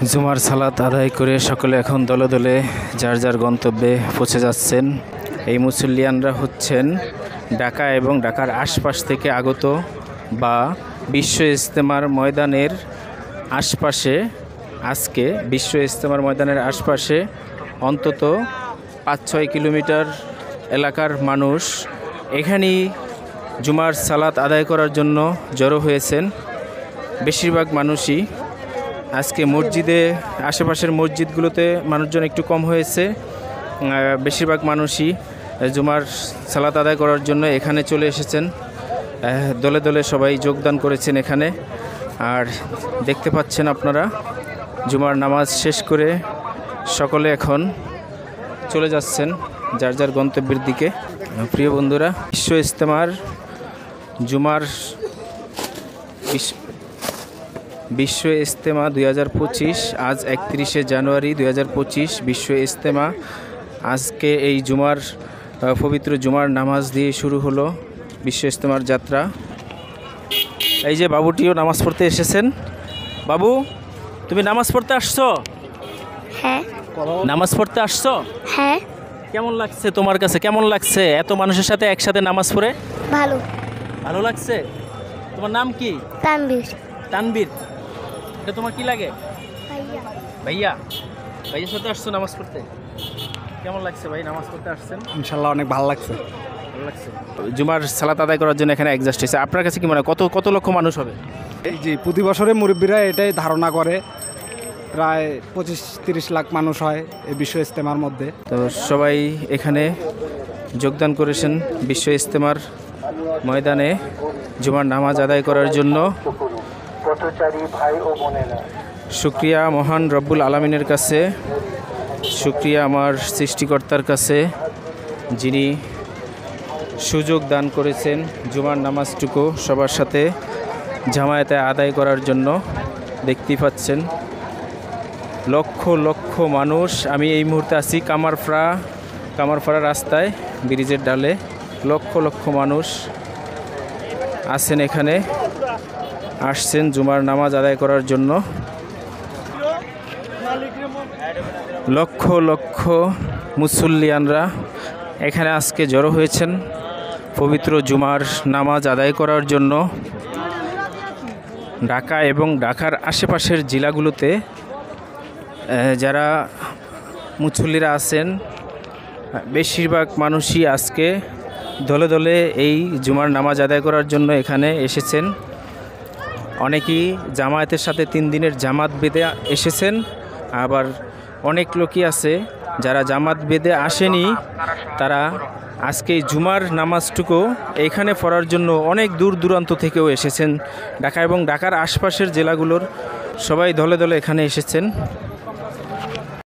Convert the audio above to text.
জুমার সালাত আদায় করে সকলে এখন দলে দলে যার যার গন্তব্যে পৌঁছে যাচ্ছেন। এই মুসল্লিয়ানরা হচ্ছেন ঢাকা এবং ঢাকার আশপাশ থেকে আগত বা বিশ্ব ইজতেমার ময়দানের আশপাশে, আজকে বিশ্ব ইজতেমার ময়দানের আশপাশে অন্তত ৫-৬ কিলোমিটার এলাকার মানুষ এখানেই জুমার সালাত আদায় করার জন্য জড়ো হয়েছেন। বেশিরভাগ মানুষই আজকে মসজিদে, আশেপাশের মসজিদগুলোতে মানুষজন একটু কম হয়েছে। বেশিরভাগ মানুষই জুমার সালাত আদায় করার জন্য এখানে চলে এসেছেন। দলে দলে সবাই যোগদান করেছেন এখানে। আর দেখতে পাচ্ছেন আপনারা জুমার নামাজ শেষ করে সকলে এখন চলে যাচ্ছেন যার যার গন্তব্যের দিকে। প্রিয় বন্ধুরা, বিশ্ব ইজতেমার জুমার বিশ্ব ইজতেমা ২০২৫, আজ ৩১শে জানুয়ারি ২০২৫ বিশ্ব ইজতেমা। আজকে এই জুমার পবিত্র জুমার নামাজ দিয়ে শুরু হলো বিশ্ব ইজতেমার যাত্রা। এই যে বাবুটিও নামাজ পড়তে এসেছেন। বাবু, তুমি নামাজ পড়তে আসছো? হ্যাঁ। নামাজ পড়তে আসছো? হ্যাঁ। কেমন লাগছে তোমার কাছে? কেমন লাগছে এত মানুষের সাথে একসাথে নামাজ পড়ে? ভালো। ভালো লাগছে। তোমার নাম কি? তানবীর। তানবীর। এটা তোমার কি লাগে? ভাইয়া। ভাইয়া, ভাইয়ের সাথে আসছো নামাজ পড়তে? কেমন লাগছে ভাই নামাজ পড়তে আসছেন? ইনশাল্লাহ অনেক ভালো লাগছে। ভালো লাগছে। জুমার সালাত আদায় করার জন্য এখানে অ্যাডজাস্ট হয়েছে। আপনার কাছে কি মনে হয় কত লক্ষ মানুষ হবে? এই যে প্রতি বছরে মুরব্বীরা এটাই ধারণা করে, প্রায় 25-30 লাখ মানুষ হয় এই বিশ্ব ইজতেমার মধ্যে। তো সবাই এখানে যোগদান করেছেন বিশ্ব ইজতেমার ময়দানে জুমার নামাজ আদায় করার জন্য। শুকরিয়া মহান রব্বুল আলামিনের কাছে, শুকরিয়া আমার সৃষ্টিকর্তার কাছে, যিনি সুযোগ দান করেছেন জুমার নামাজটুকু সবার সাথে জামায়াতে আদায় করার জন্য। দেখতেই পাচ্ছেন লক্ষ লক্ষ মানুষ। আমি এই মুহূর্তে আছি কামারপাড়া রাস্তায়, ব্রিজের ডালে। লক্ষ লক্ষ মানুষ আছেন এখানে, আসছেন জুমার নামাজ আদায় করার জন্য। লক্ষ লক্ষ মুসল্লিয়ানরা এখানে আজকে জড়ো হয়েছেন পবিত্র জুমার নামাজ আদায় করার জন্য। ঢাকা এবং ঢাকার আশেপাশের জেলাগুলোতে যারা মুসল্লিরা আছেন, বেশিরভাগ মানুষই আজকে দলে দলে এই জুমার নামাজ আদায় করার জন্য এখানে এসেছেন। অনেকেই জামায়াতের সাথে 3 দিনের জামাত বেঁধে এসেছেন, আবার অনেক লোকই আছে যারা জামাত বেঁধে আসেনি, তারা আজকে জুমার নামাজটুকু এইখানে পড়ার জন্য অনেক দূর দূরান্ত থেকেও এসেছেন। ঢাকা এবং ঢাকার আশপাশের জেলাগুলোর সবাই দলে দলে এখানে এসেছেন।